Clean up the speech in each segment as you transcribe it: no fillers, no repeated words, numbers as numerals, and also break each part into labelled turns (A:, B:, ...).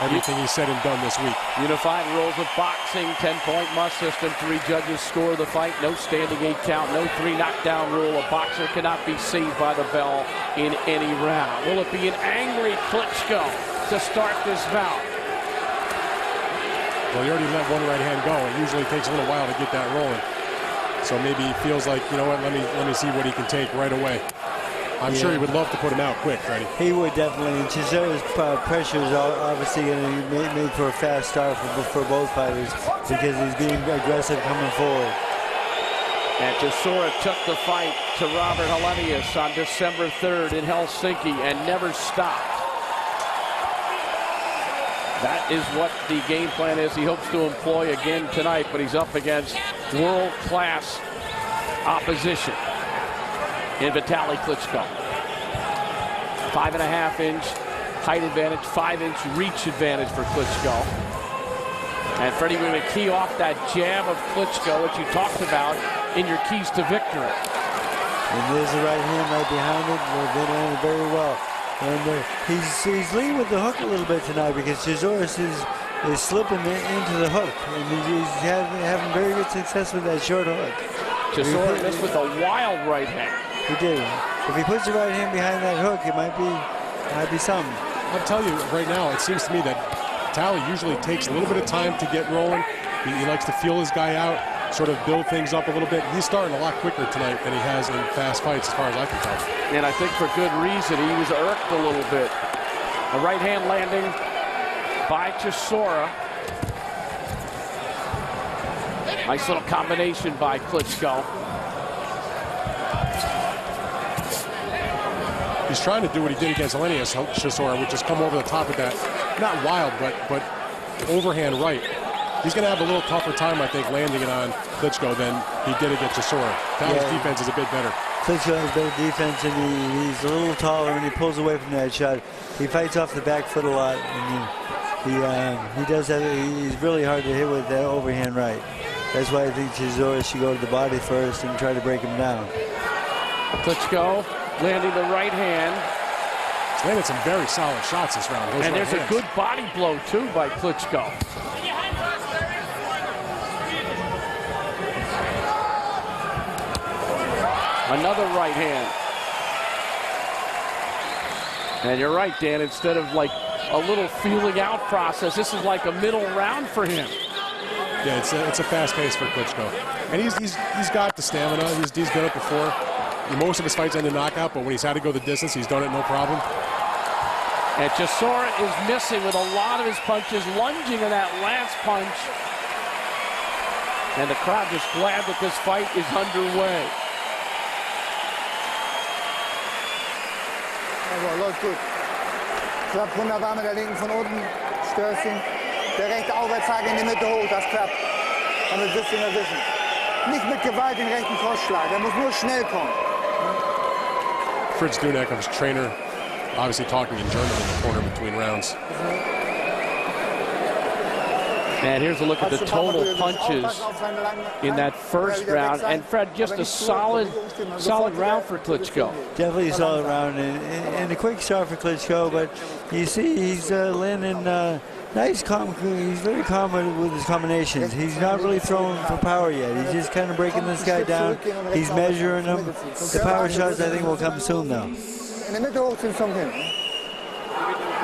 A: everything he said and done this week.
B: Unified rules of boxing, 10-point must system. 3 judges score the fight. No standing 8 count. No 3 knockdown rule. A boxer cannot be saved by the bell in any round. Will it be an angry Klitschko to start this bout?
A: Well, he already let one right hand go. It usually takes a little while to get that rolling. So maybe he feels like, you know what, let me see what he can take right away. I'm sure he would love to put him out quick, Freddie.
C: He would definitely. Chisora's pressure is obviously going to be made for a fast start for both fighters because he's being aggressive coming forward.
B: And Chisora took the fight to Robert Helenius on December 3rd in Helsinki and never stopped. That is what the game plan is. He hopes to employ again tonight, but he's up against world-class opposition in Vitali Klitschko. 5.5-inch height advantage, 5-inch reach advantage for Klitschko. And Freddie, we're going to key off that jab of Klitschko, which you talked about in your keys to victory.
C: And there's the right hand right behind it. They landed very well. And he's leading with the hook a little bit tonight because Chisora is slipping into the hook. And he's having very good success with that short hook.
B: Chisora missed with a wild right hand.
C: He did. If he puts the right hand behind that hook, it might be something.
A: I'll tell you right now, it seems to me that Vitali usually takes a little bit of time to get rolling. He likes to feel his guy out, sort of build things up a little bit. He's starting a lot quicker tonight than he has in fast fights, as far as I can tell.
B: And I think for good reason. He was irked a little bit. A right hand landing by Chisora. Nice little combination by Klitschko.
A: He's trying to do what he did against Helenius, Chisora, which is come over the top of that. Not wild, but overhand right. He's going to have a little tougher time, I think, landing it on Klitschko than he did against Chisora. Vitali's defense is a bit better.
C: Klitschko has better defense, and he's a little taller, and he pulls away from that shot. He fights off the back foot a lot, and he does have. He's really hard to hit with that overhand right. That's why I think Chisora should go to the body first and try to break him down.
B: Klitschko landing the right hand.
A: He's landed some very solid shots this round.
B: And there's a good body blow, too, by Klitschko. Another right hand. And you're right, Dan. Instead of like a little feeling out process, this is like a middle round for him.
A: Yeah, it's a fast pace for Klitschko. And he's got the stamina. He's done it before. Most of his fights end in knockout, but when he's had to go the distance, he's done it no problem.
B: And Chisora is missing with a lot of his punches, lunging in that last punch. And the crowd just glad that this fight is underway.
D: Also, läuft gut. Klappt wunderbar mit der linken von unten. Stößchen. Der rechte Aufwärtshake in die Mitte hoch, das klappt. Damit wirst du ihn erwischen. Nicht mit Gewalt den rechten Crossschlag. Er muss nur schnell kommen.
A: Fritz Dunek, his trainer, obviously talking in German in the corner between rounds.
B: And here's a look at the total punches in that first round. And Fred, just a solid round for Klitschko.
C: Definitely a solid round and a quick start for Klitschko, but you see he's landing nice, he's very calm with his combinations. He's not really throwing for power yet. He's just kind of breaking this guy down. He's measuring him. The power shots, I think, will come soon, though.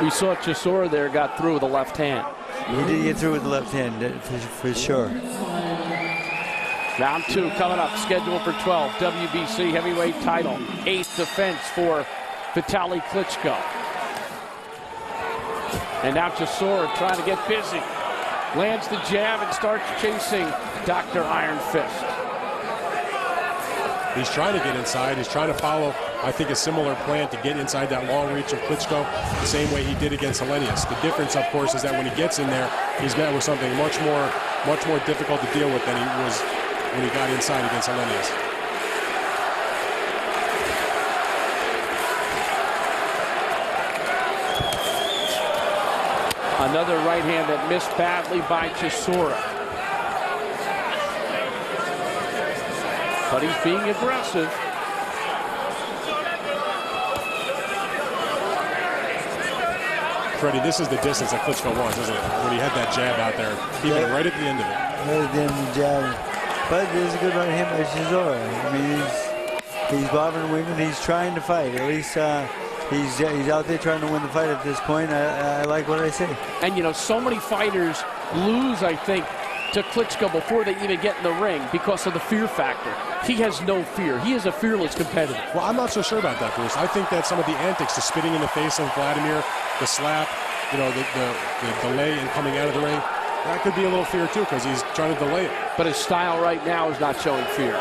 B: We saw Chisora there got through with the left hand.
C: He did get through with the left hand, for sure.
B: Round 2 coming up, scheduled for 12. WBC heavyweight title. 8th defense for Vitali Klitschko. And now Chisora trying to get busy. Lands the jab and starts chasing Dr. Iron Fist.
A: He's trying to get inside. He's trying to follow, I think, a similar plan to get inside that long reach of Klitschko, the same way he did against Helenius. The difference, of course, is that when he gets in there, he's met with something much more difficult to deal with than he was when he got inside against Helenius.
B: Another right hand that missed badly by Chisora. But he's being aggressive.
A: Freddie, this is the distance that Klitschko wants, isn't it? When he had that jab out there, even right at the end of it.
C: Right at the end of the jab. But there's a good right hand by Chisora. I mean, he's bobbing and weaving. He's trying to fight. At least he's out there trying to win the fight at this point. I like what I see.
B: And, you know, so many fighters lose, I think, to Klitschko before they even get in the ring because of the fear factor. He has no fear. He is a fearless competitor.
A: Well, I'm not so sure about that, Bruce. I think that some of the antics, the spitting in the face of Vladimir, the slap, you know, the delay in coming out of the ring, that could be a little fear too because he's trying to delay it.
B: But his style right now is not showing fear.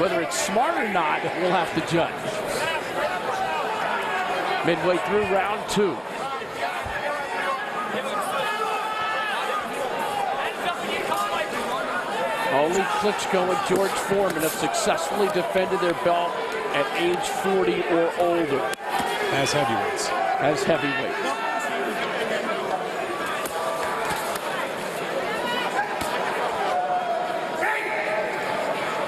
B: Whether it's smart or not, we'll have to judge. Midway through round 2. Only Klitschko and George Foreman have successfully defended their belt at age 40 or older.
A: As heavyweights.
B: As heavyweights.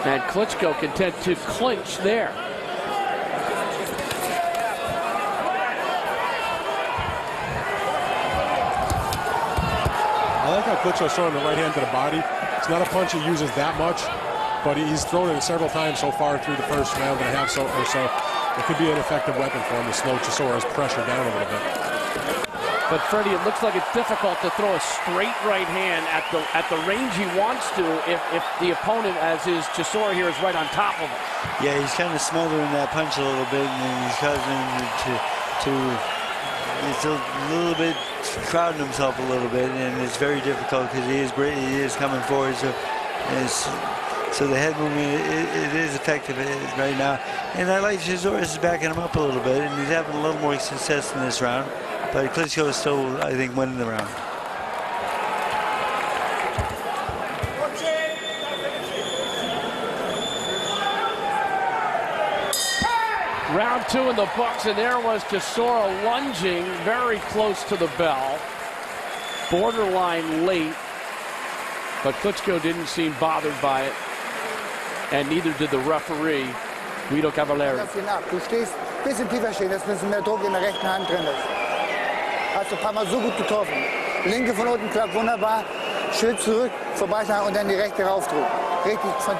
B: And Klitschko content to clinch there.
A: I like how Klitschko's throwing the right hand to the body. It's not a punch he uses that much, but he's thrown it several times so far through the first round and a half or so. It could be an effective weapon for him to slow Chisora's pressure down a little bit.
B: But Freddie, it looks like it's difficult to throw a straight right hand at the range he wants to if the opponent, as is Chisora here, is right on top of him.
C: Yeah, he's kind of smothering that punch a little bit, and he's causing him it's a little bit crowding himself a little bit, and it's very difficult because he is great. He is coming forward, so the head movement it is effective right now. And I like Chisora is backing him up a little bit, and he's having a little more success in this round. But Klitschko is still, I think, winning the round.
B: Round 2 in the books, and there was Chisora lunging very close to the bell. Borderline late, but Klitschko didn't seem bothered by it, and neither did the referee, Guido Cavallari.
D: Du stehst ein bisschen tiefer stehen, dass ein bisschen mehr Druck in der rechten Hand drin ist. Hast du ein paar Mal so gut getroffen. Linke von unten klappt wunderbar, Schritt zurück, vorbeischlagen und dann die rechte raufdrücken. Richtig von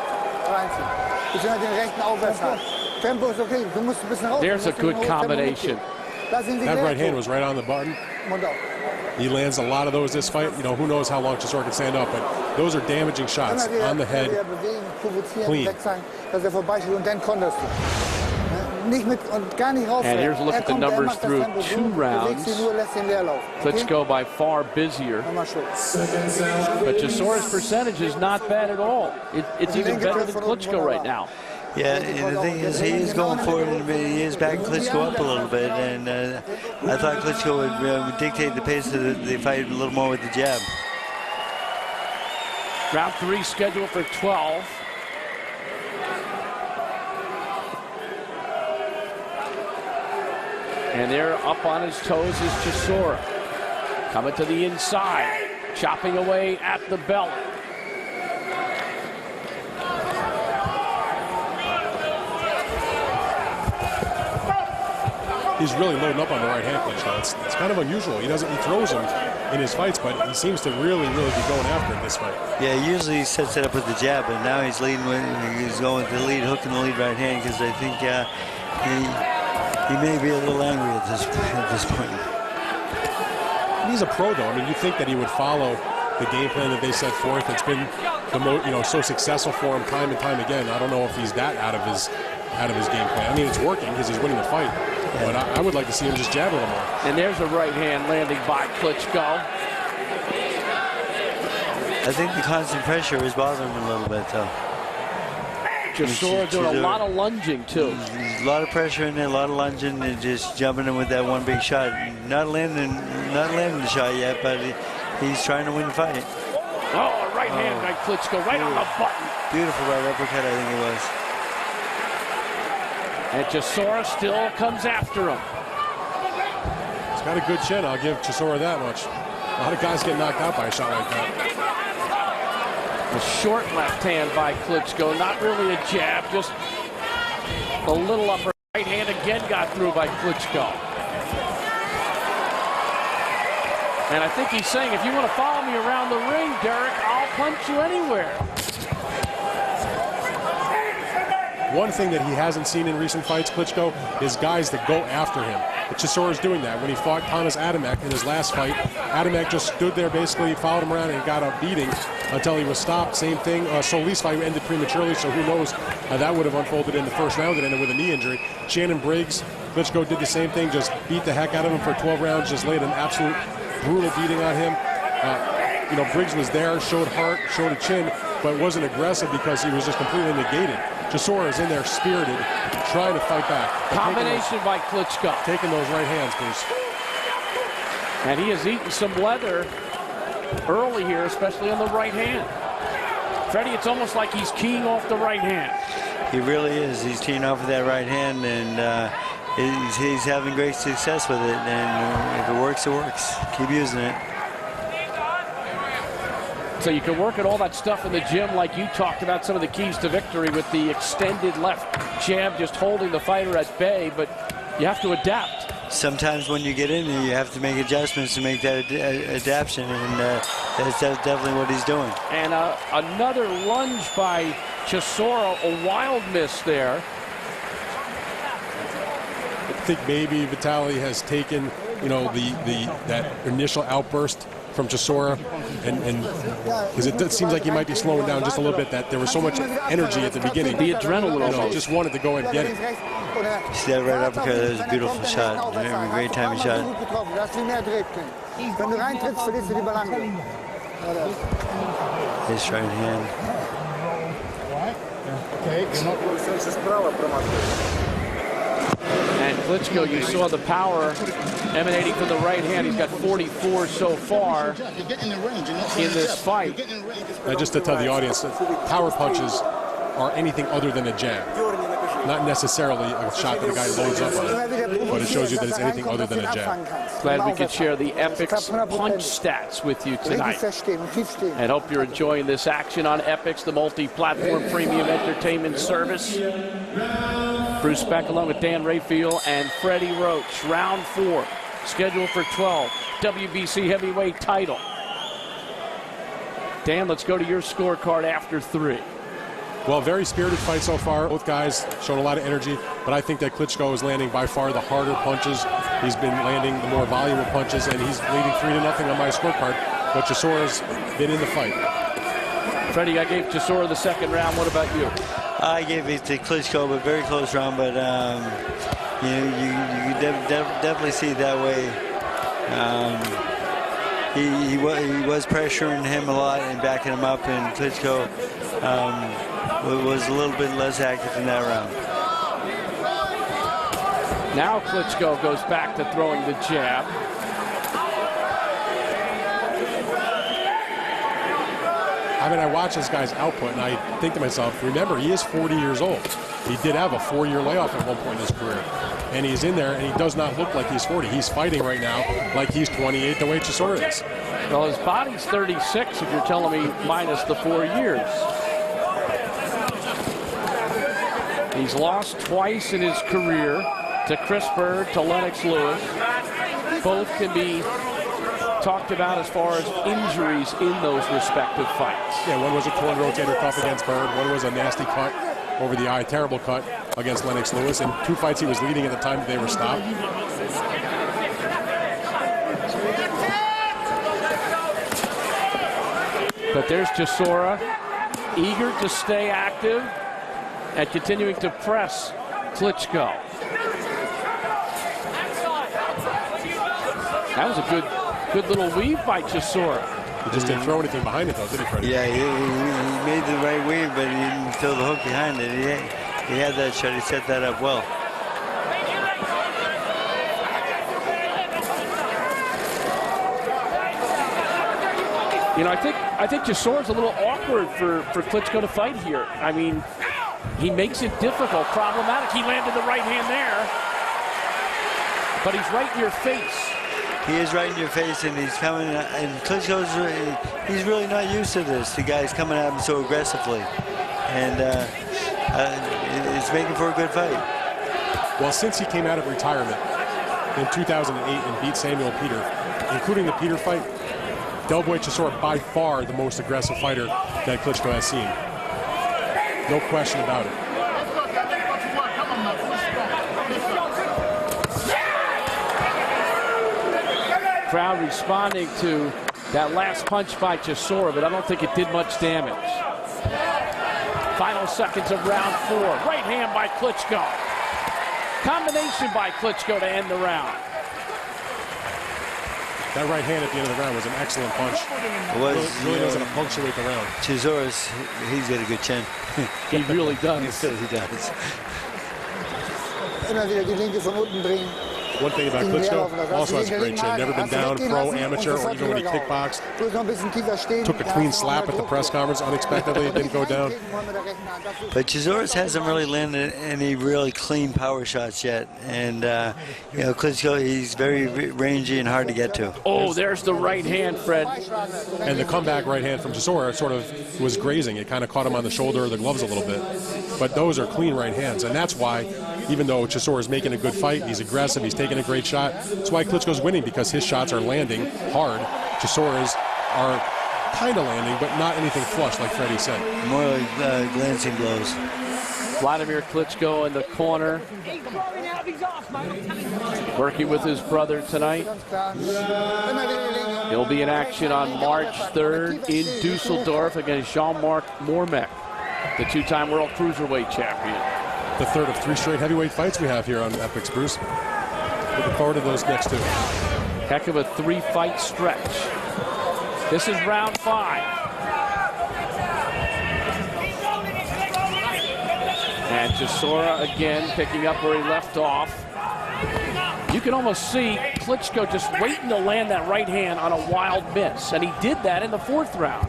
D: reinziehen. Beziehungsweise den rechten Aufwärtshaken. Tempo ist okay, du musst ein bisschen raus.
B: There's a good combination.
A: That right hand was right on the button. He lands a lot of those this fight. You know, who knows how long Chisora can stand up, but those are damaging shots on the head. Clean.
D: Dass vorbeischlägt und dann konterst du. Nicht mit und gar nicht raus.
B: And here's a look at the numbers through 2 rounds. Klitschko by far busier. But Chisora's percentage is not bad at all. It's even better than Klitschko right now.
C: Yeah, and the thing is, he is going forward, and he is backing Klitschko up a little bit, and I thought Klitschko would dictate the pace of the fight a little more with the jab.
B: Round 3 scheduled for 12. And there up on his toes is Chisora. Coming to the inside, chopping away at the belt.
A: He's really loading up on the right hand, Klitschko. It's kind of unusual. He throws them in his fights, but he seems to really be going after it this fight.
C: Yeah, usually he sets it up with the jab, but now he's leading he's going with the lead hook and the lead right hand because I think he may be a little angry at this point.
A: He's a pro, though. I mean, you think that he would follow the game plan that they set forth. It's been so successful for him time and time again. I don't know if he's that out of his game plan. I mean, it's working because he's winning the fight. Yeah. But I would like to see him just jab a little more.
B: And there's a right hand landing by Klitschko.
C: I think the constant pressure is bothering him a little bit, though.
B: Chisora doing a lot of lunging, too.
C: There's a lot of pressure in there, a lot of lunging, and just jumping in with that one big shot. Not landing the shot yet, but he's trying to win the fight.
B: Oh, a right hand by Klitschko, right on the button.
C: Beautiful right uppercut, I think it was.
B: And Chisora still comes after him.
A: He's got a good chin, I'll give Chisora that much. A lot of guys get knocked out by a shot like that.
B: A short left hand by Klitschko, not really a jab, just a little upper right hand again got through by Klitschko. And I think he's saying, if you want to follow me around the ring, Dereck, I'll punch you anywhere.
A: One thing that he hasn't seen in recent fights, Klitschko, is guys that go after him. But Chisora's doing that. When he fought Thomas Adamek in his last fight, Adamek just stood there, basically followed him around and got a beating until he was stopped. Same thing. Solis' fight ended prematurely, so who knows how that would have unfolded in the first round. It ended with a knee injury. Shannon Briggs, Klitschko did the same thing, just beat the heck out of him for 12 rounds, just laid an absolute brutal beating on him. You know, Briggs was there, showed heart, showed a chin, but wasn't aggressive because he was just completely negated. Chisora is in there spirited, trying to fight back.
B: Combination by Klitschko.
A: Taking those right hands, Bruce.
B: And he has eaten some leather early here, especially on the right hand. Freddie, it's almost like he's keying off the right hand.
C: He really is. He's keying off with that right hand, and he's having great success with it. And if it works, it works. Keep using it.
B: So you can work at all that stuff in the gym like you talked about, some of the keys to victory with the extended left jab, just holding the fighter at bay, but you have to adapt.
C: Sometimes when you get in there, you have to make adjustments to make that adaptation, and that's definitely what he's doing.
B: And another lunge by Chisora, a wild miss there.
A: I think maybe Vitali has taken, you know, that initial outburst from Chisora, and because it seems like he might be slowing down just a little bit, that there was so much energy at the beginning.
B: The adrenaline,
A: you know, just wanted to go and get it.
C: See that right uppercut? That was a beautiful shot. A great timing shot. His right hand.
B: And Klitschko, you saw the power emanating from the right hand. He's got 44 so far in this fight.
A: Just to tell the audience, power punches are anything other than a jab. Not necessarily a shot that a guy loads up on, but it shows you that it's anything other than a jab.
B: Glad we could share the Epix punch stats with you tonight. And hope you're enjoying this action on Epix, the multi-platform premium entertainment service. Bruce Beck along with Dan Rayfield and Freddie Roach. Round 4, scheduled for 12. WBC heavyweight title. Dan, let's go to your scorecard after 3.
A: Well, very spirited fight so far. Both guys showing a lot of energy, but I think that Klitschko is landing by far the harder punches. He's been landing the more volume of punches, and he's leading 3-0 on my scorecard. But Chisora's been in the fight.
B: Freddie, I gave Chisora the second round. What about you?
C: I gave it to Klitschko, but very close round. But you know, you definitely see it that way. He was pressuring him a lot and backing him up, and Klitschko was a little bit less active in that round.
B: Now Klitschko goes back to throwing the jab.
A: I mean, I watch this guy's output, and I think to myself, remember, he is 40 years old. He did have a 4-year layoff at one point in his career. And he's in there, and he does not look like he's 40. He's fighting right now like he's 28, the way Chisora is.
B: Well, his body's 36, if you're telling me minus the 4 years. He's lost twice in his career to Chris Bird, to Lennox Lewis. Both can be talked about as far as injuries in those respective fights.
A: Yeah, one was a torn rotator cuff against Bird. One was a nasty cut over the eye, terrible cut against Lennox Lewis. And 2 fights he was leading at the time that they were stopped.
B: But there's Chisora, eager to stay active and continuing to press Klitschko. That was a good little weave by Chisora.
A: He just didn't throw anything behind it, though, did he, Freddie?
C: Yeah, he made the right weave, but he didn't throw the hook behind it. He had that shot. He set that up well.
B: You know, I think Chisora's a little awkward for Klitschko to fight here. I mean, he makes it difficult, problematic. He landed the right hand there, but he's right in your face.
C: He is right in your face, and he's coming. And Klitschko's—he's really not used to this. The guy's coming at him so aggressively, and it's making for a good fight.
A: Well, since he came out of retirement in 2008 and beat Samuel Peter, including the Peter fight, Del Boy Chisora by far the most aggressive fighter that Klitschko has seen. No question about it.
B: Crowd responding to that last punch by Chisora, but I don't think it did much damage. Final seconds of round 4. Right hand by Klitschko. Combination by Klitschko to end the round.
A: That right hand at the end of the round was an excellent punch.
C: It was,
A: really knows how to punctuate the round.
C: Chisora's, he's got a good chin.
B: He really does.
C: He does.
D: Immer wieder die Linke von unten bringen.
A: One thing about Klitschko, also has a great chin. Never been down, pro, amateur, or even when he kickboxed. Took a clean slap at the press conference unexpectedly. It didn't go down.
C: But Chisora hasn't really landed any really clean power shots yet. And, you know, Klitschko, he's very rangy and hard to get to.
B: Oh, there's the right hand, Fred.
A: And the comeback right hand from Chisora sort of was grazing. It kind of caught him on the shoulder or the gloves a little bit. But those are clean right hands. And that's why, even though Chisora is making a good fight, he's aggressive, he's taking a great shot, that's why Klitschko's winning, because his shots are landing hard. Chisora's are kind of landing, but not anything flush, like Freddie said.
C: More like glancing blows.
B: Vladimir Klitschko in the corner, working with his brother tonight. He'll be in action on March 3rd in Dusseldorf against Jean-Marc Mormec, the two-time world cruiserweight champion.
A: The third of 3 straight heavyweight fights we have here on Epics, Bruce. Looking forward to those next 2.
B: Heck of a 3-fight stretch. This is round 5. And Chisora again picking up where he left off. You can almost see Klitschko just waiting to land that right hand on a wild miss. And he did that in the 4th round.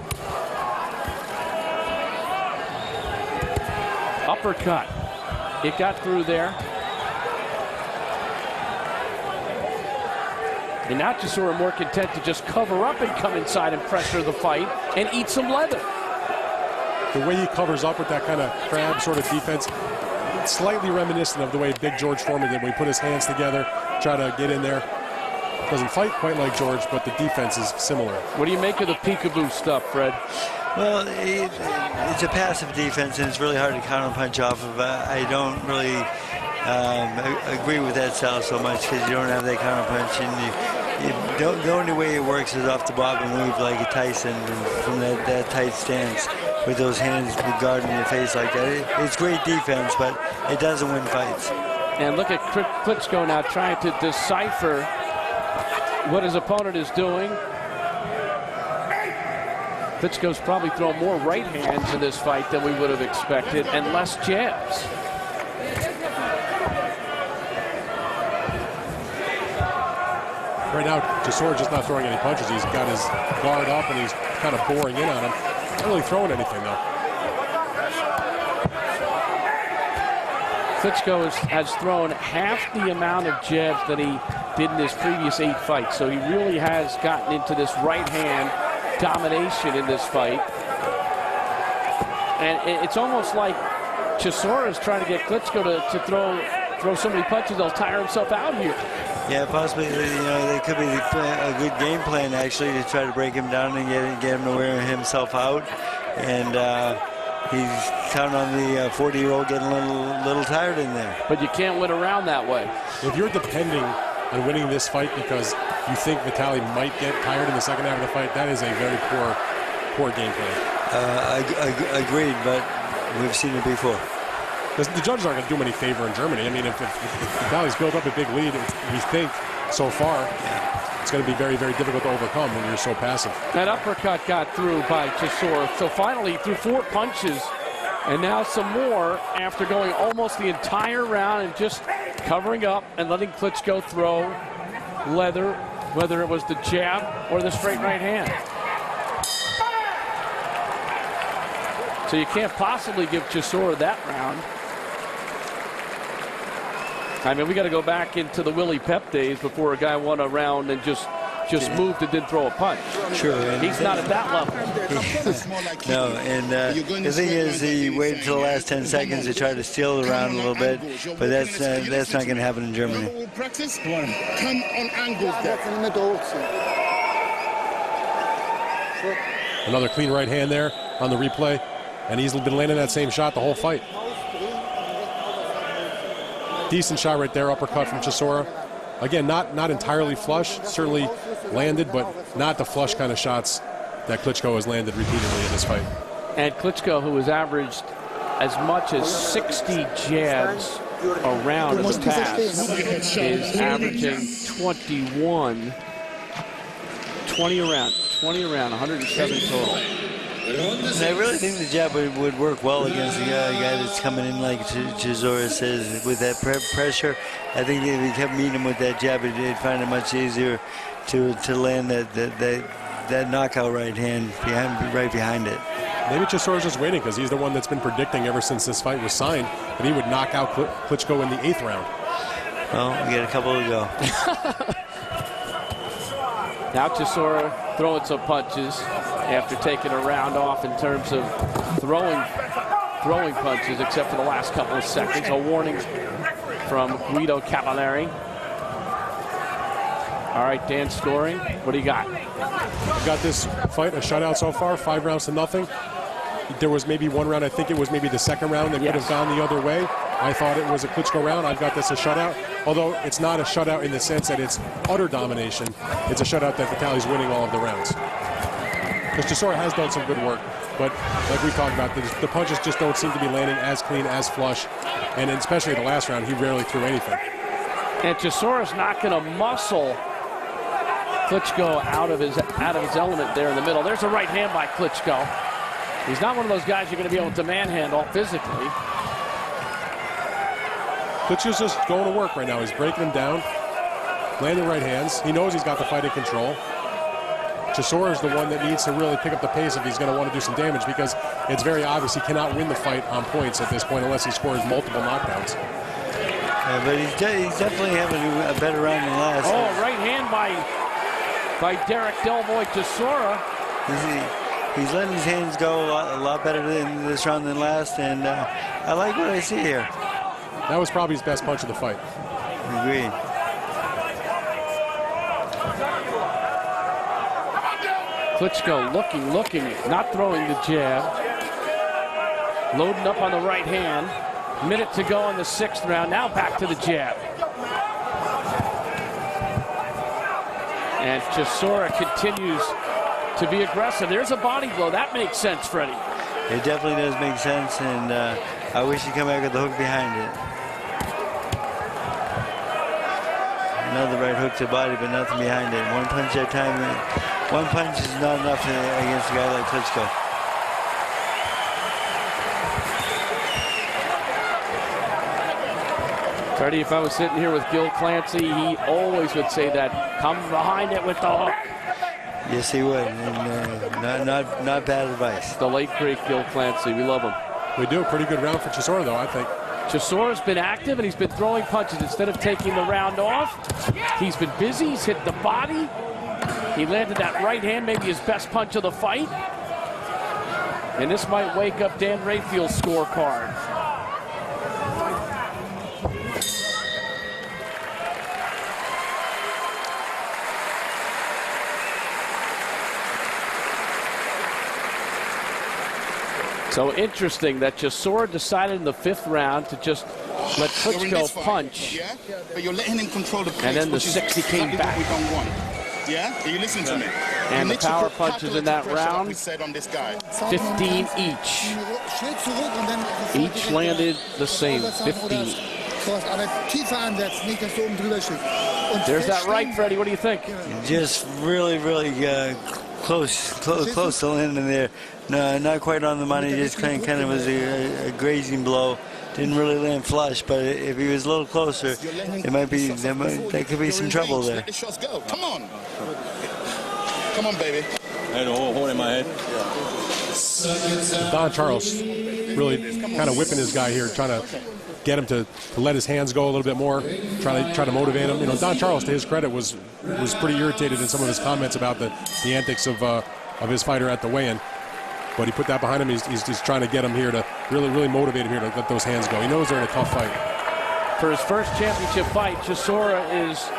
B: Uppercut. It got through there. And now Chisora more content to just cover up and come inside and pressure the fight and eat some leather.
A: The way he covers up with that kind of crab sort of defense, slightly reminiscent of the way Big George Foreman did when he put his hands together, try to get in there. Doesn't fight quite like George, but the defense is similar.
B: What do you make of the peekaboo stuff, Fred?
C: Well, it's a passive defense, and it's really hard to counterpunch off of. I don't really agree with that style so much, because you don't have that counterpunch, and the only way it works is off the bob and weave like a Tyson from that tight stance with those hands guarding your face like that. It's great defense, but it doesn't win fights.
B: And look at Klitschko now trying to decipher what his opponent is doing. Klitschko's probably thrown more right hands in this fight than we would have expected, and less jabs.
A: Right now, Chisora just not throwing any punches. He's got his guard up and he's kind of boring in on him. Not really throwing anything, though.
B: Klitschko has thrown half the amount of jabs that he did in his previous 8 fights. So he really has gotten into this right hand domination in this fight. And it's almost like Chisora is trying to get Klitschko to throw so many punches he'll tire himself out here.
C: Yeah, possibly. You know, there could be a good game plan actually to try to break him down and get him to wear himself out. And he's counting on the 40-year-old getting a little tired in there.
B: But you can't win around that way.
A: If you're depending on winning this fight because you think Vitali might get tired in the second half of the fight, that is a very poor game plan.
C: Agreed, but we've seen it before.
A: Because the judges aren't going to do him any favor in Germany. I mean, if Vitali's built up a big lead, we think so far, it's going to be very, very difficult to overcome when you're so passive.
B: That uppercut got through by Chisora. So finally, threw 4 punches, and now some more after going almost the entire round and just covering up and letting Klitschko throw leather, whether it was the jab or the straight right hand. So you can't possibly give Chisora that round. I mean, we got to go back into the Willie Pep days before a guy won a round and just just moved and didn't throw a punch.
C: Sure.
B: He's not at that level.
C: No, and the thing is, he waited until the last 10 seconds to try to steal the round a little bit, but that's not going to happen in Germany.
E: Practice. Come on angles there.
A: Another clean right hand there on the replay, and he's been landing that same shot the whole fight. Decent shot right there, uppercut from Chisora. Again, not entirely flush, certainly landed, but not the flush kind of shots that Klitschko has landed repeatedly in this fight.
B: And Klitschko, who has averaged as much as 60 jabs around in the past, is averaging 20 around, 107 total.
C: I really think the jab would work well against the guy that's coming in, like Chisora says, with that pressure. I think if he kept meeting him with that jab, he'd find it much easier to land that knockout right hand right behind it.
A: Maybe Chisora's just waiting because he's the one that's been predicting ever since this fight was signed that he would knock out Klitschko in the 8th round.
C: Well, we got a couple to go.
B: Now Chisora throwing some punches after taking a round off in terms of throwing punches, except for the last couple of seconds. A warning from Guido Cavalieri. All right, Dan, scoring. What do you got?
A: Got this fight a shutout so far, 5 rounds to nothing. There was maybe one round, I think it was maybe the second round that could have gone the other way. I thought it was a Klitschko round. I've got this a shutout, although it's not a shutout in the sense that it's utter domination. It's a shutout that Vitali's winning all of the rounds. Because Chisora has done some good work, but like we talked about, the punches just don't seem to be landing as clean, as flush, and especially the last round, he rarely threw anything.
B: And Chisora's not going to muscle Klitschko out of his element there in the middle. There's a right hand by Klitschko. He's not one of those guys you're going to be able to manhandle physically.
A: Klitschko's just going to work right now. He's breaking him down, landing right hands. He knows he's got the fight in control. Chisora is the one that needs to really pick up the pace if he's going to want to do some damage, because it's very obvious he cannot win the fight on points at this point unless he scores multiple knockdowns.
C: But he's definitely having a better round than last.
B: Oh, right hand by Dereck Chisora.
C: He's letting his hands go a lot better in this round than last, and I like what I see here.
A: That was probably his best punch of the fight.
C: Agreed.
B: Klitschko looking, not throwing the jab. Loading up on the right hand. Minute to go in the 6th round. Now back to the jab. And Chisora continues to be aggressive. There's a body blow. That makes sense, Freddie.
C: It definitely does make sense, and I wish he'd come back with the hook behind it. Another right hook to the body, but nothing behind it. One punch at a time. One punch is not enough against a guy like Klitschko.
B: Freddie, if I was sitting here with Gil Clancy, he always would say that, come behind it with the hook.
C: Yes, he would, and not bad advice.
B: The late, great Gil Clancy. We love him.
A: We do. A pretty good round for Chisora, though, I think.
B: Chisora's been active, and he's been throwing punches. Instead of taking the round off, he's been busy. He's hit the body. He landed that right hand, maybe his best punch of the fight. And this might wake up Dan Rayfield's scorecard. So interesting that Chisora decided in the 5th round to just let Klitschko punch.
E: Yeah? But you're letting him control the pace,
B: And then the 6 he came back.
E: We don't want. Yeah? Are you listening to me?
B: And the power punches in that round,
E: we said on this guy.
B: 15 each. Each landed the same, 15. There's that right, Freddie. What do you think?
C: Just really close to landing there. No, not quite on the money. Just kind of was a grazing blow. Didn't really land flush, but if he was a little closer, there could be some trouble there.
E: Let the shots go. Come on, baby.
F: I had a hole in my head.
A: Don Charles really kind of whipping his guy here, trying to get him to let his hands go a little bit more, try to motivate him. You know, Don Charles, to his credit, was pretty irritated in some of his comments about the antics of his fighter at the weigh-in. But he put that behind him. He's just trying to get him here to really motivate him here to let those hands go. He knows they're in a tough fight.
B: For his first championship fight, Chisora is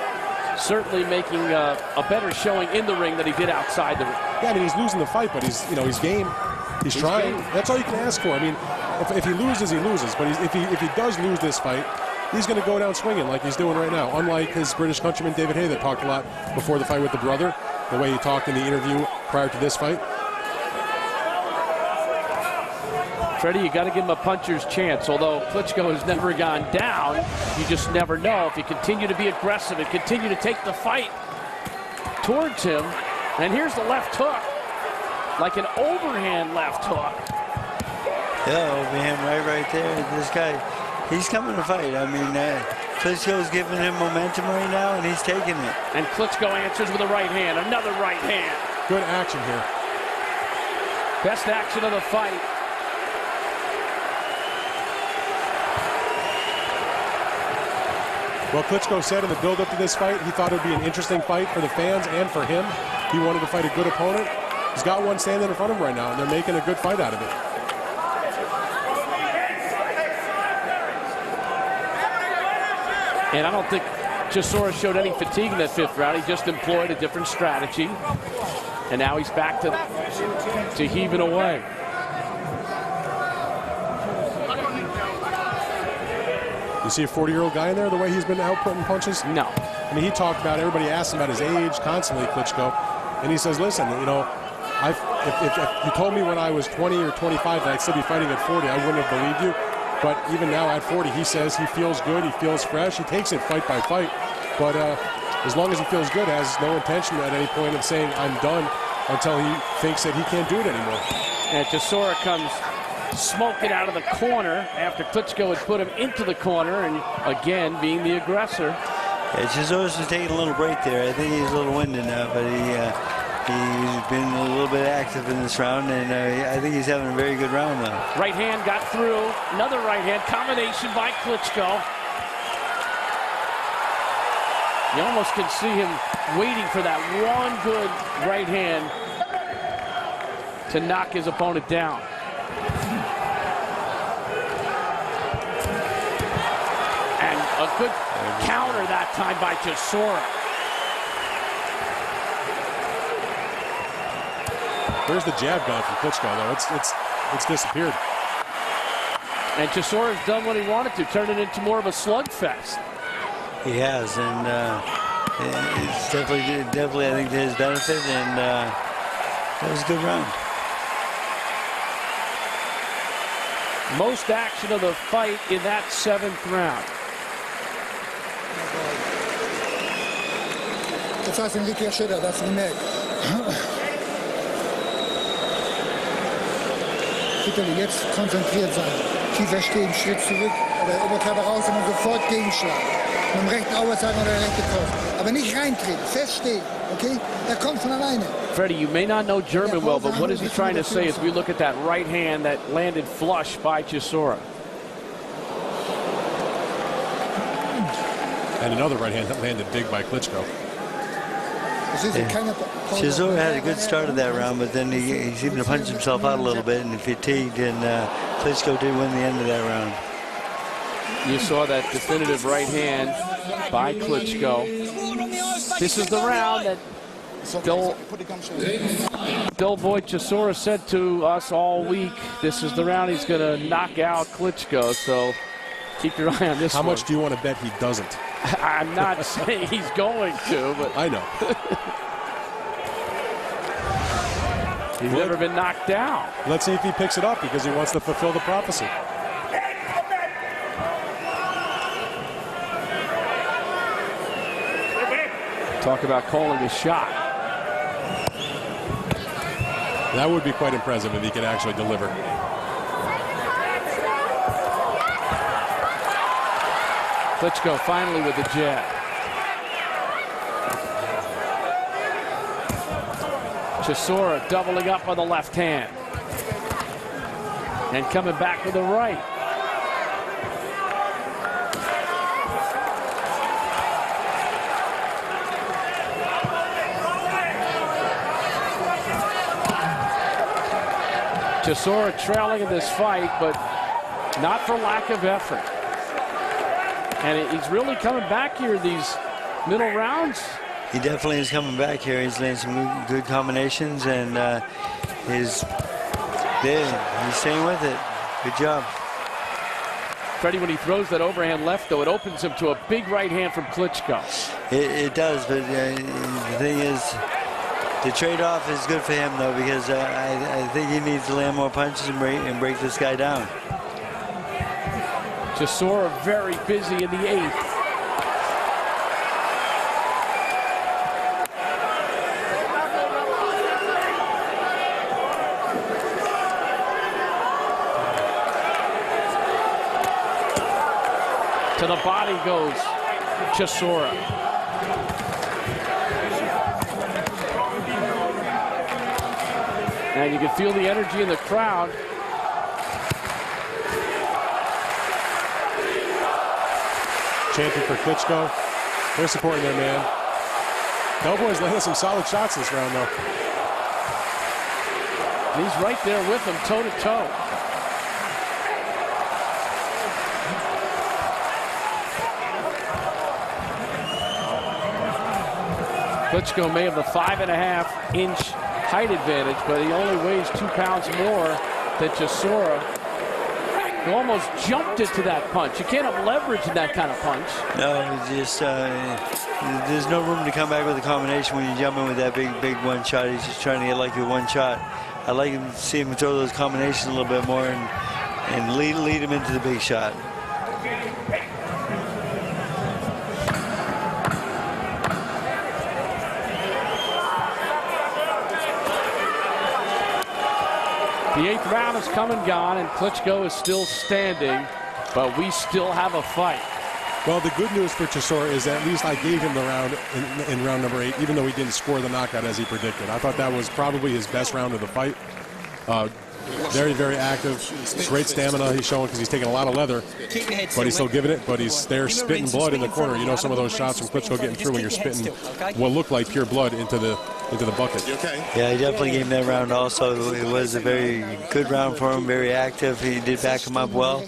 B: certainly making a better showing in the ring than he did outside the ring.
A: Yeah, I mean, he's losing the fight, but he's game. He's trying. That's all you can ask for. I mean, if he loses, he loses. But if he does lose this fight, he's going to go down swinging like he's doing right now. Unlike his British countryman David Haye that talked a lot before the fight with the brother, the way he talked in the interview prior to this fight.
B: Freddie, you got to give him a puncher's chance. Although Klitschko has never gone down, you just never know. If you continue to be aggressive and continue to take the fight towards him, and here's the left hook, like an overhand left hook.
C: Yeah, overhand right there. This guy, he's coming to fight. I mean, Klitschko's giving him momentum right now, and he's taking it.
B: And Klitschko answers with a right hand, another right hand.
A: Good action here.
B: Best action of the fight.
A: Well, Klitschko said in the build-up to this fight, he thought it would be an interesting fight for the fans and for him. He wanted to fight a good opponent. He's got one standing in front of him right now, and they're making a good fight out of it.
B: And I don't think Chisora showed any fatigue in that fifth round. He just employed a different strategy. And now he's back to heaving away.
A: You see a 40-year-old guy in there, the way he's been outputting punches?
B: No.
A: I mean, he talked about, everybody asked him about his age constantly, Klitschko. And he says, listen, you know, if you told me when I was 20 or 25 that I'd still be fighting at 40, I wouldn't have believed you. But even now at 40, he says he feels good, he feels fresh, he takes it fight by fight. But as long as he feels good, has no intention at any point of saying, I'm done, until he thinks that he can't do it anymore.
B: And Chisora comes smoking out of the corner after Klitschko had put him into the corner, and again being the aggressor.
C: Yeah, Chisora's just taking a little break there. I think he's a little winded now, but he's been a little bit active in this round, and I think he's having a very good round now.
B: Right hand got through. Another right hand combination by Klitschko. You almost can see him waiting for that one good right hand to knock his opponent down. And a good counter that time by Chisora.
A: Where's the jab gone from Klitschko, though? It's disappeared.
B: And Chisora's done what he wanted to, turn it into more of a slugfest.
C: He has, and it's definitely, I think, to his benefit, and that was a good round.
B: Most action of the fight in that seventh round.
D: Jetzt hast du den Blick erschüttert, hast du gemerkt. Vitali, jetzt konzentriert sein. Tiefer stehen, Schritt zurück, oder Oberkörper raus und sofort gegenschlagen. Mit dem rechten Auerzeiger oder der rechte Kopf. Aber nicht reintreten, feststehen, okay? Er kommt von alleine.
B: Freddie, you may not know German well, but what is he trying to say as we look at that right hand that landed flush by Chisora?
A: And another right hand that landed big by Klitschko.
C: Chisora had a good start of that round, but then he seemed to punch himself out a little bit and he fatigued, and Klitschko did win the end of that round.
B: You saw that definitive right hand by Klitschko. This is the round that Bill Boyd Chisora said to us all week. This is the round he's going to knock out Klitschko, so keep your eye on this one.
A: How much do you want to bet he doesn't?
B: I'm not saying he's going to, but
A: I know.
B: He's never been knocked down.
A: Let's see if he picks it up, because he wants to fulfill the prophecy.
B: Talk about calling a shot.
A: That would be quite impressive if he could actually deliver.
B: Klitschko finally with the jab. Chisora doubling up on the left hand. And coming back with the right. Chisora trailing in this fight, but not for lack of effort. And he's really coming back here these middle rounds.
C: He definitely is coming back here. He's laying some good combinations, and he's staying with it. Good job.
B: Freddie, when he throws that overhand left, though, it opens him to a big right hand from Klitschko.
C: It does, but the thing is, the trade-off is good for him, though, because I think he needs to land more punches and break this guy down.
B: Chisora very busy in the 8th. To the body goes Chisora. And you can feel the energy in the crowd.
A: Chanting for Klitschko. They're supporting their man. Bellboy's landing some solid shots this round, though.
B: And he's right there with him, toe to toe. Klitschko may have the 5.5-inch height advantage, but he only weighs 2 pounds more than Chisora, who almost jumped it to that punch. You can't have leverage in that kind of punch.
C: No, it's just there's no room to come back with a combination when you jump in with that big one shot. He's just trying to get lucky with one shot. I like him to see him throw those combinations a little bit more and lead him into the big shot.
B: The 8th round has come and gone, and Klitschko is still standing, but we still have a fight.
A: Well, the good news for Chisora is at least I gave him the round in round number 8, even though he didn't score the knockout as he predicted. I thought that was probably his best round of the fight. Very, very active. Great stamina he's showing because he's taking a lot of leather, but he's still giving it. But he's there spitting blood in the corner. You know, some of those shots from Klitschko getting through when you're spitting what looked like pure blood into the bucket.
C: Yeah, he definitely gave him that round also. It was a very good round for him, very active. He did back him up well,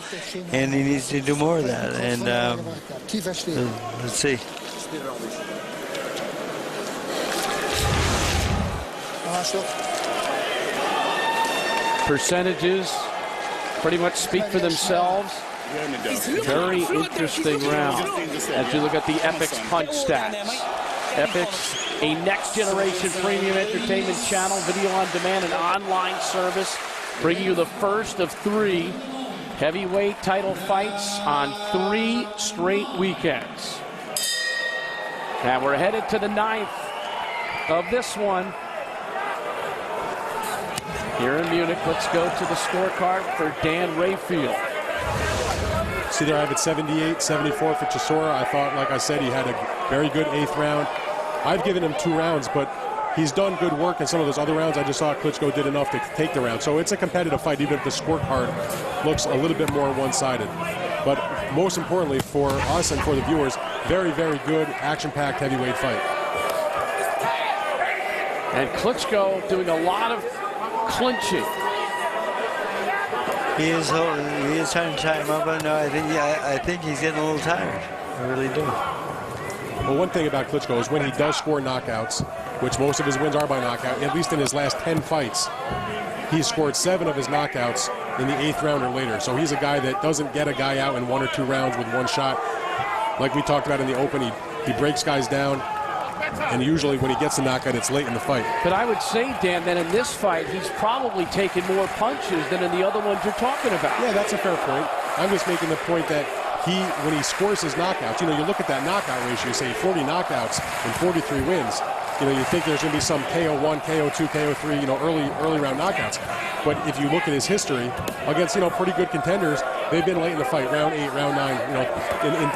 C: and he needs to do more of that. And let's see.
B: Percentages pretty much speak for themselves. Very interesting round as you look at the Epix punch stats. Epix, a next-generation premium entertainment channel, video on demand and online service, bringing you the first of 3 heavyweight title fights on 3 straight weekends. And we're headed to the 9th of this one. Here in Munich, let's go to the scorecard for Dan Rayfield.
A: See there, I have it 78-74 for Chisora. I thought, like I said, he had a very good 8th round. I've given him 2 rounds, but he's done good work in some of those other rounds. I just thought Klitschko did enough to take the round. So it's a competitive fight, even if the scorecard looks a little bit more one-sided. But most importantly for us and for the viewers, very, very good, action-packed heavyweight fight.
B: And Klitschko doing a lot of clinching.
C: He is trying to tie him up, but no, I think he's getting a little tired. I really do.
A: Well, one thing about Klitschko is when he does score knockouts, which most of his wins are by knockout, at least in his last 10 fights, he's scored 7 of his knockouts in the 8th round or later. So he's a guy that doesn't get a guy out in 1 or 2 rounds with 1 shot. Like we talked about in the open, he breaks guys down, and usually when he gets the knockout, it's late in the fight.
B: But I would say, Dan, that in this fight, he's probably taken more punches than in the other ones you're talking about.
A: Yeah, that's a fair point. I'm just making the point that when he scores his knockouts, you know, you look at that knockout ratio, you say 40 knockouts and 43 wins. You know, you think there's going to be some KO1, KO2, KO3, you know, early round knockouts. But if you look at his history against, you know, pretty good contenders, they've been late in the fight, round 8, round 9. You know, in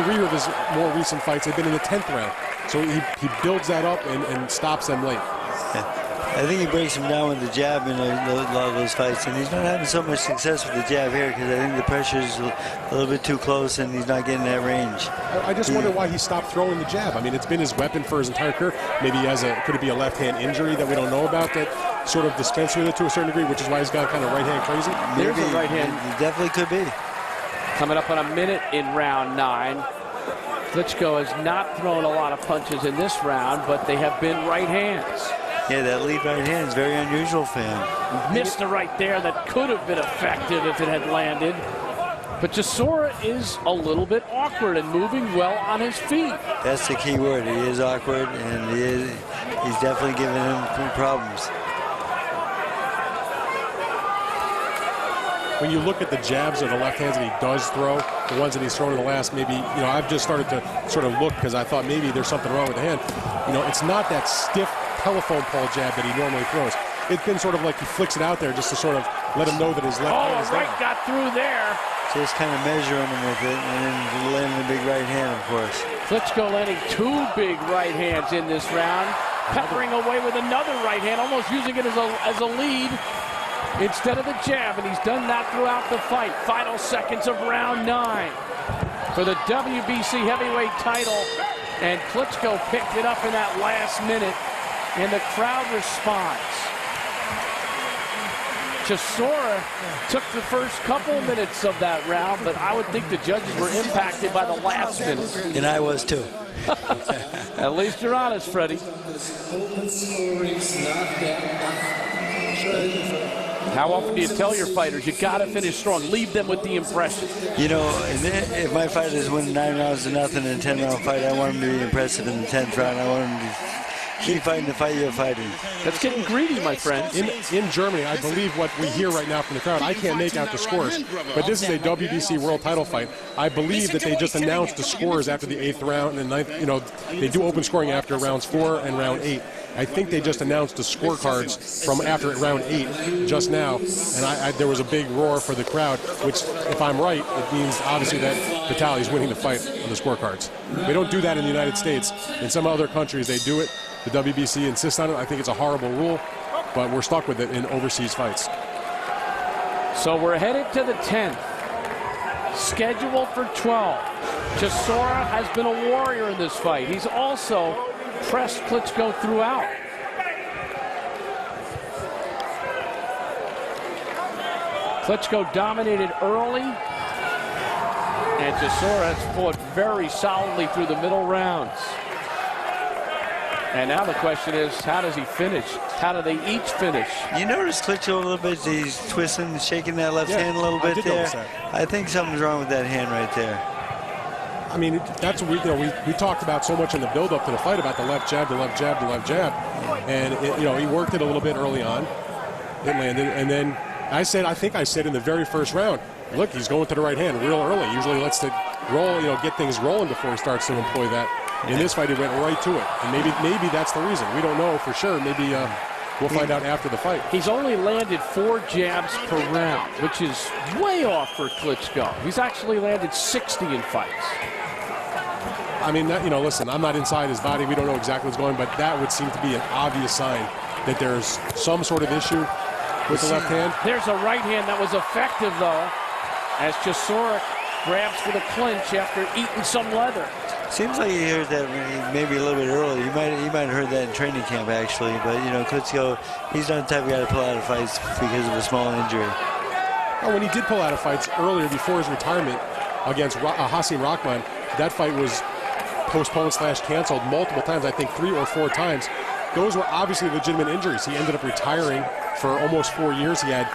A: 3 of his more recent fights, they've been in the 10th round. So he builds that up and stops them late.
C: I think he breaks him down with the jab in a lot of those fights, and he's not having so much success with the jab here because I think the pressure is a little bit too close, and he's not getting that range.
A: I just wonder why he stopped throwing the jab. I mean, it's been his weapon for his entire career. Maybe he has could it be a left hand injury that we don't know about that sort of dispenses with it to a certain degree, which is why he's got kind of right hand crazy?
B: There's a right hand.
C: It definitely could be.
B: Coming up on a minute in round 9. Klitschko has not thrown a lot of punches in this round, but they have been right hands.
C: Yeah, that lead right hand is very unusual for him.
B: Missed a right there that could have been effective if it had landed. But Chisora is a little bit awkward and moving well on his feet.
C: That's the key word. He is awkward, and he's definitely giving him problems.
A: When you look at the jabs or the left hands that he does throw, the ones that he's thrown in the last, maybe, I've just started to sort of look because I thought maybe there's something wrong with the hand. It's not that stiff telephone pole jab that he normally throws. It's been sort of like he flicks it out there just to sort of let him know that his left hand is
B: right
A: down.
B: got through there.
C: Just kind of measuring him with it, and then landing a big right hand, of course.
B: Klitschko landing 2 big right hands in this round, peppering away with another right hand, almost using it as a lead instead of the jab, and he's done that throughout the fight. Final seconds of round 9 for the WBC heavyweight title, and Klitschko picked it up in that last minute, and the crowd responds. Chisora took the first couple minutes of that round, but I would think the judges were impacted by the last minute.
C: And I was too.
B: At least you're honest, Freddie. How often do you tell your fighters you got to finish strong? Leave them with the impression.
C: If my fighters win 9 rounds to nothing in a 10-round fight, I want them to be impressive in the 10th round. I want them to keep fighting the fight you're fighting.
B: That's getting greedy, my friend.
A: In Germany, I believe what we hear right now from the crowd, I can't make out the scores, but this is a WBC world title fight. I believe that they just announced the scores after the 8th round and 9th. They do open scoring after rounds 4 and round 8. I think they just announced the scorecards from after round 8 just now, and there was a big roar for the crowd, which, if I'm right, it means obviously that Vitali's winning the fight on the scorecards. We don't do that in the United States. In some other countries, they do it. The WBC insists on it. I think it's a horrible rule, but we're stuck with it in overseas fights.
B: So we're headed to the 10th, scheduled for 12. Chisora has been a warrior in this fight. He's also pressed Klitschko throughout. Klitschko dominated early, and Chisora has fought very solidly through the middle rounds. And now the question is, how does he finish? How do they each finish?
C: You notice Klitschko a little bit, he's twisting, shaking that left hand a little bit there. I think something's wrong with that hand right there.
A: I mean, that's what we talked about so much in the build-up to the fight about the left jab, the left jab, the left jab. And, he worked it a little bit early on. It landed. And then I think I said in the very first round, look, he's going to the right hand real early. Usually lets it roll, get things rolling before he starts to employ that. In this fight, he went right to it. And maybe that's the reason. We don't know for sure. Maybe we'll find out after the fight.
B: He's only landed 4 jabs per round, which is way off for Klitschko. He's actually landed 60 in fights.
A: I mean, listen, I'm not inside his body. We don't know exactly what's going on, but that would seem to be an obvious sign that there's some sort of issue with the left hand.
B: There's a right hand that was effective, though, as Chisora grabs for the clinch after eating some leather.
C: Seems like he heard that maybe a little bit early. He might have heard that in training camp, actually. But, Klitschko, he's not the type of guy to pull out of fights because of a small injury.
A: Oh, when he did pull out of fights earlier before his retirement against Hasim Rahman, that fight was postponed / canceled multiple times, I think 3 or 4 times. Those were obviously legitimate injuries. He ended up retiring for almost 4 years. He had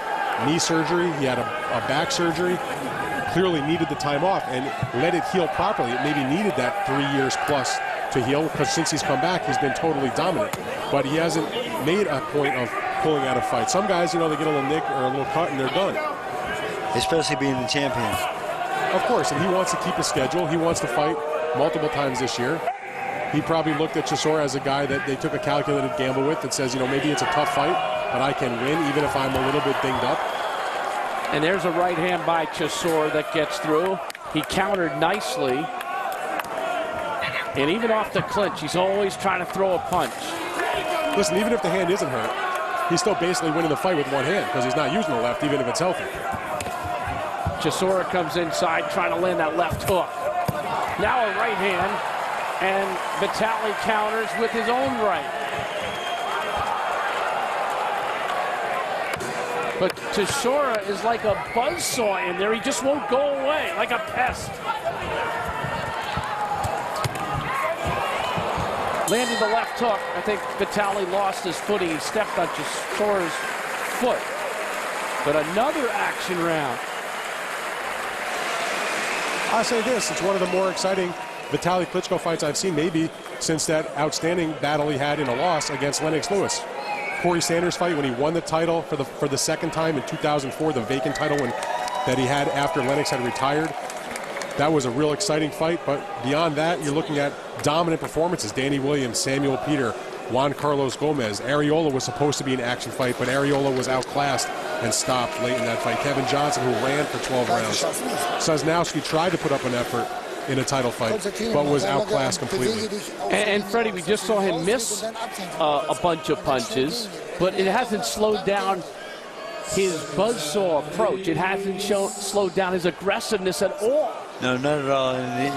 A: knee surgery. He had a back surgery. Clearly needed the time off and let it heal properly. It maybe needed that 3 years plus to heal, because since he's come back, he's been totally dominant. But he hasn't made a point of pulling out a fight. Some guys, they get a little nick or a little cut and they're done.
C: Especially being the champion.
A: Of course, and he wants to keep a schedule. He wants to fight multiple times this year. He probably looked at Chisora as a guy that they took a calculated gamble with that says, maybe it's a tough fight, but I can win even if I'm a little bit dinged up.
B: And there's a right hand by Chisora that gets through. He countered nicely. And even off the clinch, he's always trying to throw a punch.
A: Listen, even if the hand isn't hurt, he's still basically winning the fight with one hand because he's not using the left, even if it's healthy.
B: Chisora comes inside trying to land that left hook. Now a right hand, and Vitali counters with his own right. But Chisora is like a buzzsaw in there. He just won't go away, like a pest. Landing the left hook. I think Vitali lost his footing. He stepped on Chisora's foot. But another action round.
A: I'll say this, it's one of the more exciting Vitali Klitschko fights I've seen, maybe since that outstanding battle he had in a loss against Lennox Lewis. Corey Sanders fight when he won the title for the second time in 2004, the vacant title that he had after Lennox had retired. That was a real exciting fight, but beyond that, you're looking at dominant performances. Danny Williams, Samuel Peter, Juan Carlos Gomez. Areola was supposed to be an action fight, but Areola was outclassed and stopped late in that fight. Kevin Johnson, who ran for 12 rounds. Sosnowski tried to put up an effort in a title fight, but was outclassed completely.
B: And Freddie, we just saw him miss a bunch of punches, but it hasn't slowed down his buzzsaw approach. It hasn't slowed down his aggressiveness at all.
C: No, not at all. And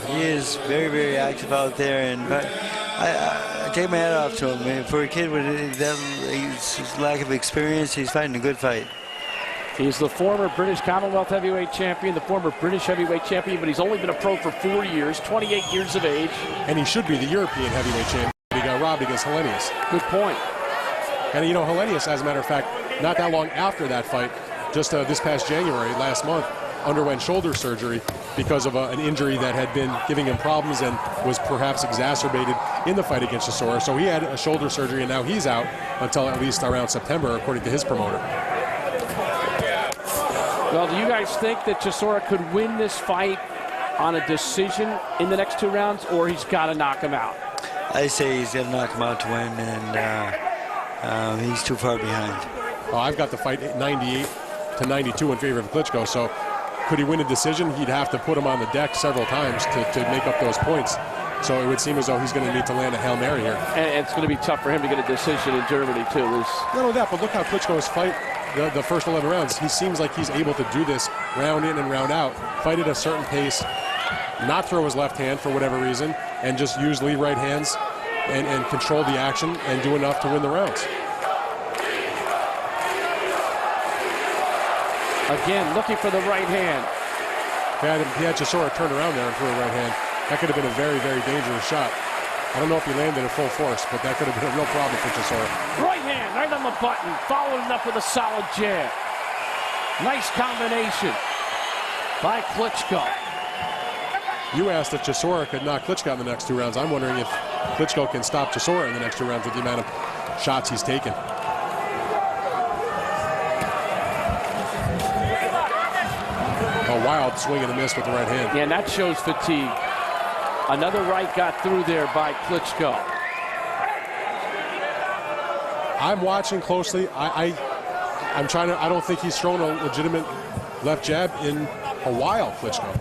C: he is very, very active out there. And I take my hat off to him. I mean, for a kid with his lack of experience, he's fighting a good fight.
B: He's the former British Commonwealth heavyweight champion, the former British heavyweight champion, but he's only been a pro for 4 years, 28 years of age.
A: And he should be the European heavyweight champion. He got robbed against Hellenius.
B: Good point.
A: And you know, Hellenius, as a matter of fact, not that long after that fight, just this past January, last month, underwent shoulder surgery because of an injury that had been giving him problems and was perhaps exacerbated in the fight against Chisora. So he had a shoulder surgery, and now he's out until at least around September, according to his promoter.
B: Well, do you guys think that Chisora could win this fight on a decision in the next 2 rounds, or he's got to knock him out?
C: I say he's got to knock him out to win, and he's too far behind.
A: Well, I've got the fight 98-92 in favor of Klitschko, so could he win a decision? He'd have to put him on the deck several times to make up those points. So it would seem as though he's going to need to land a Hail Mary here.
B: And it's going to be tough for him to get a decision in Germany, too.
A: Not only that, but look how Klitschko's fight the first 11 rounds. He seems like he's able to do this round in and round out, fight at a certain pace, not throw his left hand for whatever reason, and just use lead right hands and control the action and do enough to win the rounds.
B: Again, looking for the right hand.
A: He had Chisora turn around there and threw a right hand. That could have been a very, very dangerous shot. I don't know if he landed at full force, but that could have been a real problem for Chisora.
B: Right hand, right on the button, followed it up with a solid jab. Nice combination by Klitschko.
A: You asked if Chisora could knock Klitschko in the next 2 rounds. I'm wondering if Klitschko can stop Chisora in the next 2 rounds with the amount of shots he's taken. A wild swing and a miss with the right hand.
B: Yeah, and that shows fatigue. Another right got through there by Klitschko.
A: I'm watching closely. I'm trying to. I don't think he's thrown a legitimate left jab in a while, Klitschko.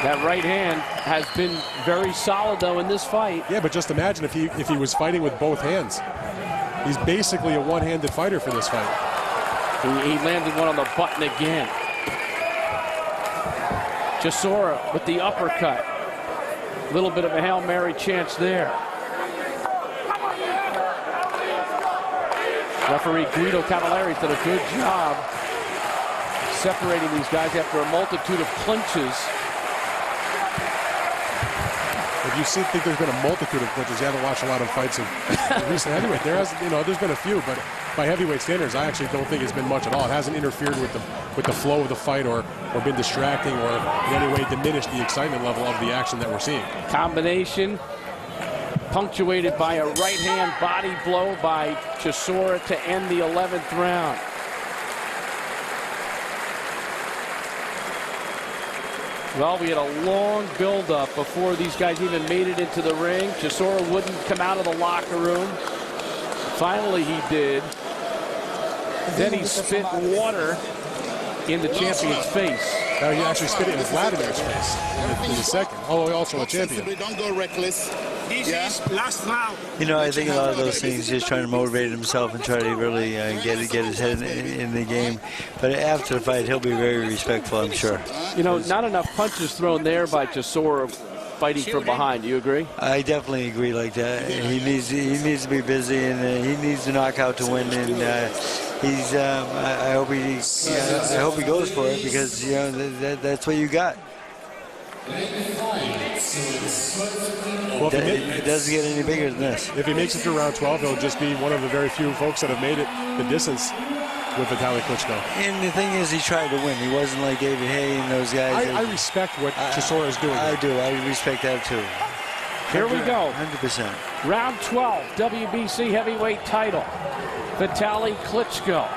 B: That right hand has been very solid, though, in this fight.
A: Yeah, but just imagine if he was fighting with both hands. He's basically a one-handed fighter for this fight.
B: He landed one on the button again. Chisora with the uppercut. A little bit of a Hail Mary chance there. Referee Guido Cavallari's done a good job separating these guys after a multitude of clinches.
A: If you think there's been a multitude of clinches, you haven't watched a lot of fights of recent heavyweight. There's been a few, but by heavyweight standards, I actually don't think it's been much at all. It hasn't interfered with the flow of the fight or been distracting or in any way diminished the excitement level of the action that we're seeing.
B: Combination punctuated by a right hand body blow by Chisora to end the 11th round. Well, we had a long build-up before these guys even made it into the ring. Chisora wouldn't come out of the locker room. Finally, he did. Then he spit water in the champion's face.
A: Now he actually spit it in Vladimir's face in the second. Oh, also a champion.
E: Don't go reckless.
F: This is last round.
C: You know, I think a lot of those things, just trying to motivate himself and try to really get his head in the game. But after the fight, he'll be very respectful, I'm sure.
B: You know, not enough punches thrown there by Chisora fighting from behind. Do you agree?
C: I definitely agree like that. He needs to be busy, and he needs to knock out to win. And I hope he goes for it, because you know that's what you got.
A: Well,
C: It doesn't get any bigger than this.
A: If he makes it through round 12, he'll just be one of the very few folks that have made it the distance with Vitali Klitschko.
C: And the thing is, he tried to win. He wasn't like David Hay and those guys.
A: I respect what Chisora is doing.
C: I do. I respect that too.
B: Here we go.
C: 100%.
B: Round 12, WBC heavyweight title. Vitali Klitschko,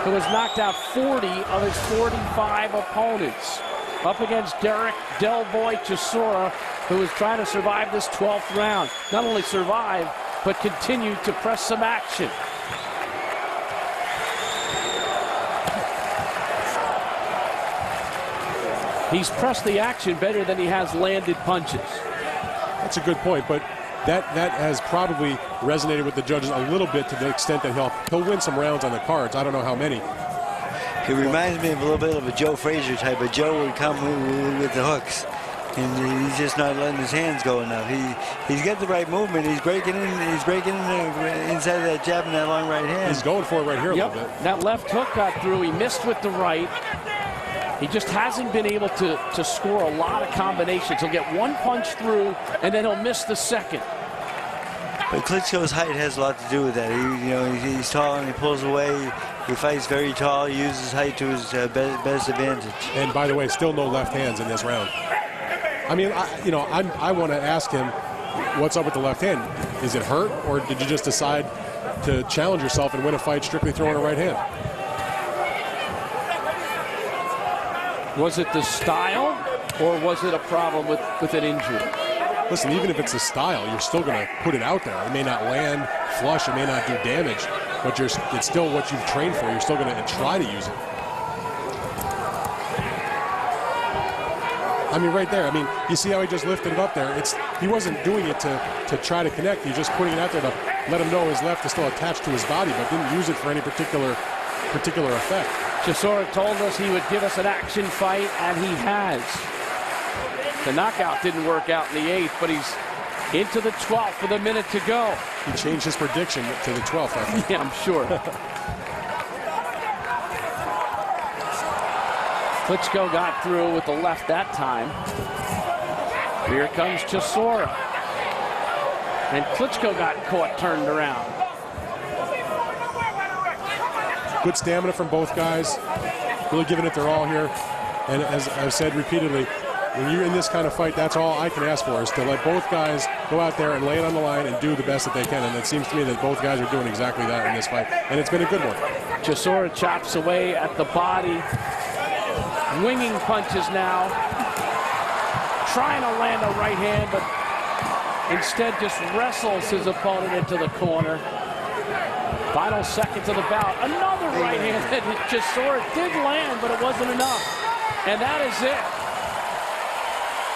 B: who has knocked out 40 of his 45 opponents, up against Dereck Delboy Chisora, who is trying to survive this 12th round. Not only survive, but continue to press some action. He's pressed the action better than he has landed punches.
A: That's a good point, but that has probably resonated with the judges a little bit, to the extent that he'll win some rounds on the cards. I don't know how many.
C: He reminds me of a little bit of a Joe Frazier type, but Joe would come with the hooks, and he's just not letting his hands go enough. He's got the right movement. He's breaking in. He's breaking in inside of that jab and that long right hand.
A: He's going for it right here a little bit.
B: That left hook got through. He missed with the right. He just hasn't been able to score a lot of combinations. He'll get one punch through, and then he'll miss the second.
C: But Klitschko's height has a lot to do with that. He's tall and he pulls away. He fights very tall. He uses height to his best advantage.
A: And by the way, still no left hands in this round. I mean, I want to ask him, what's up with the left hand? Is it hurt, or did you just decide to challenge yourself and win a fight strictly throwing a right hand?
B: Was it the style, or was it a problem with an injury?
A: Listen, even if it's a style, you're still going to put it out there. It may not land flush, it may not do damage, but it's still what you've trained for. You're still going to try to use it. I mean, right there. I mean, you see how he just lifted it up there? He wasn't doing it to try to connect. He's just putting it out there to let him know his left is still attached to his body, but didn't use it for any particular effect.
B: Chisora told us he would give us an action fight, and he has. The knockout didn't work out in the 8th, but he's into the 12th with a minute to go.
A: He changed his prediction to the 12th, I think.
B: Yeah, I'm sure. Klitschko got through with the left that time. Here comes Chisora. And Klitschko got caught, turned around.
A: Good stamina from both guys. Really giving it their all here. And as I've said repeatedly, when you're in this kind of fight, that's all I can ask for, is to let both guys go out there and lay it on the line and do the best that they can. And it seems to me that both guys are doing exactly that in this fight. And it's been a good one.
B: Chisora chops away at the body. Winging punches now. Trying to land a right hand, but instead just wrestles his opponent into the corner. Final seconds of the bout. Another right hand that Chisora did land, but it wasn't enough. And that is it.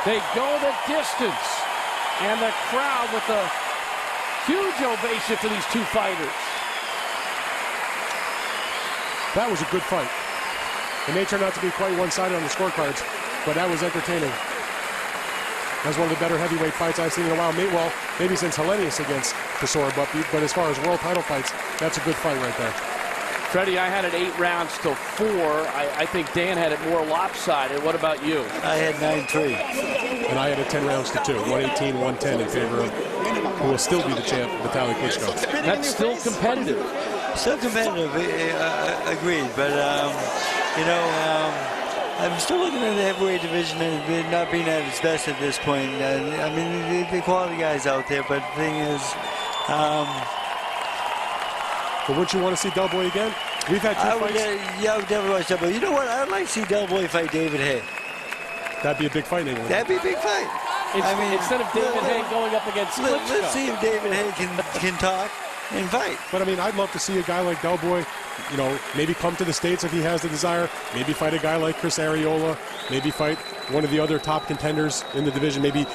B: They go the distance. And the crowd with a huge ovation for these two fighters.
A: That was a good fight. It may turn out to be quite one-sided on the scorecards, but that was entertaining. That was one of the better heavyweight fights I've seen in a while. Well, maybe since Hellenius against Chisora, but as far as world title fights, that's a good fight right there.
B: Freddie, I had it 8 rounds to 4. I think Dan had it more lopsided. What about you?
C: I had 9-3.
A: And I had it 10 rounds to 2, 118-110 in favor of who will still be the champ, Vitali Klitschko.
B: That's still competitive.
C: Still competitive, agreed. But, I'm still looking at the heavyweight division and not being at its best at this point. I mean, the quality guys out there, but the thing is...
A: But wouldn't you want to see Delboy again? We've had 2 fights.
C: I would definitely watch Delboy. You know what? I'd like to see Delboy fight David Hay.
A: That'd be a big fight in England.
C: That'd be a big fight.
B: Instead of David Hay going up against Klitschko.
C: Let's see if David Hay can talk. and fight.
A: But I mean, I'd love to see a guy like Del Boy, you know, maybe come to the States if he has the desire. Maybe fight a guy like Chris Arreola. Maybe fight one of the other top contenders in the division. Maybe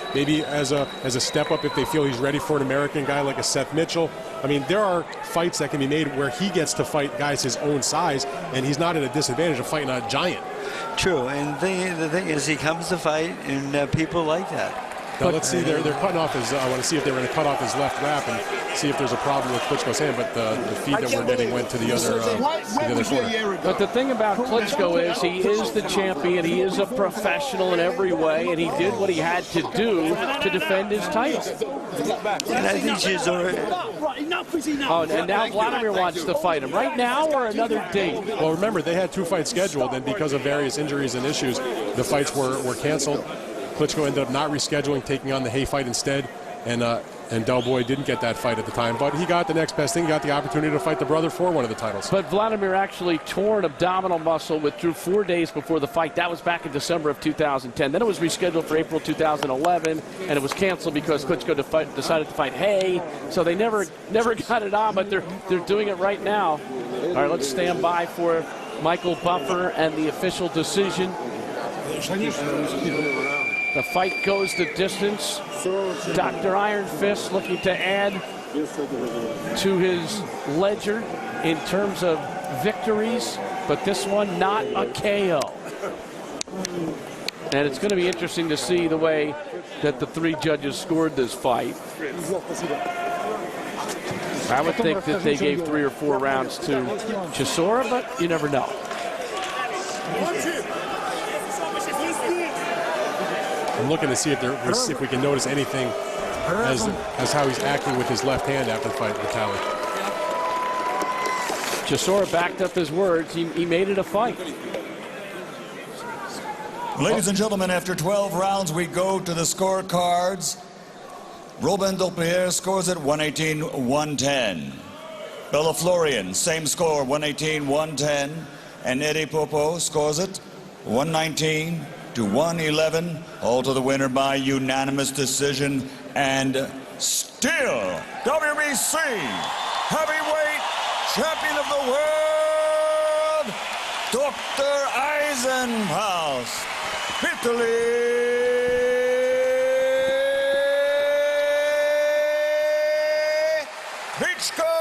A: as a step up if they feel he's ready for an American guy like a Seth Mitchell. I mean, there are fights that can be made where he gets to fight guys his own size, and he's not at a disadvantage of fighting a giant.
C: True, and the thing is, he comes to fight, and people like that.
A: Now let's see, they're cutting off his, I want to see if they're going to cut off his left wrap and see if there's a problem with Klitschko's hand, but the feed that we're getting went to the other corner.
B: But the thing about Klitschko is he is the champion, he is a professional in every way, and he did what he had to do to defend his title.
C: And I think Chisora...
B: Oh, and now Vladimir wants to fight him. Right now or another date?
A: Well, remember, they had 2 fights scheduled, and because of various injuries and issues, the fights were canceled. Klitschko ended up not rescheduling, taking on the Hay fight instead, and Del Boy didn't get that fight at the time, but he got the next best thing. He got the opportunity to fight the brother for one of the titles.
B: But Vladimir actually tore an abdominal muscle, withdrew 4 days before the fight. That was back in December of 2010. Then it was rescheduled for April 2011, and it was canceled because Klitschko decided to fight Hay. So they never got it on, but they're doing it right now. All right, let's stand by for Michael Buffer and the official decision. The fight goes the distance. Dr. Iron Fist looking to add to his ledger in terms of victories, but this one not a KO. And it's going to be interesting to see the way that the 3 judges scored this fight. I would think that they gave 3 or 4 rounds to Chisora, but you never know.
A: I'm looking to see if we can notice anything as how he's acting with his left hand after the fight, Vitali.
B: Chisora backed up his words. He made it a fight.
F: Ladies and gentlemen, after 12 rounds, we go to the scorecards. Robin Delpierre scores at 118-110. Bella Florian, same score, 118-110. And Eddie Popo scores it 119-111. All to the winner by unanimous decision. And still, WBC heavyweight champion of the world, Dr. Eisenhouse, Vitali Klitschko.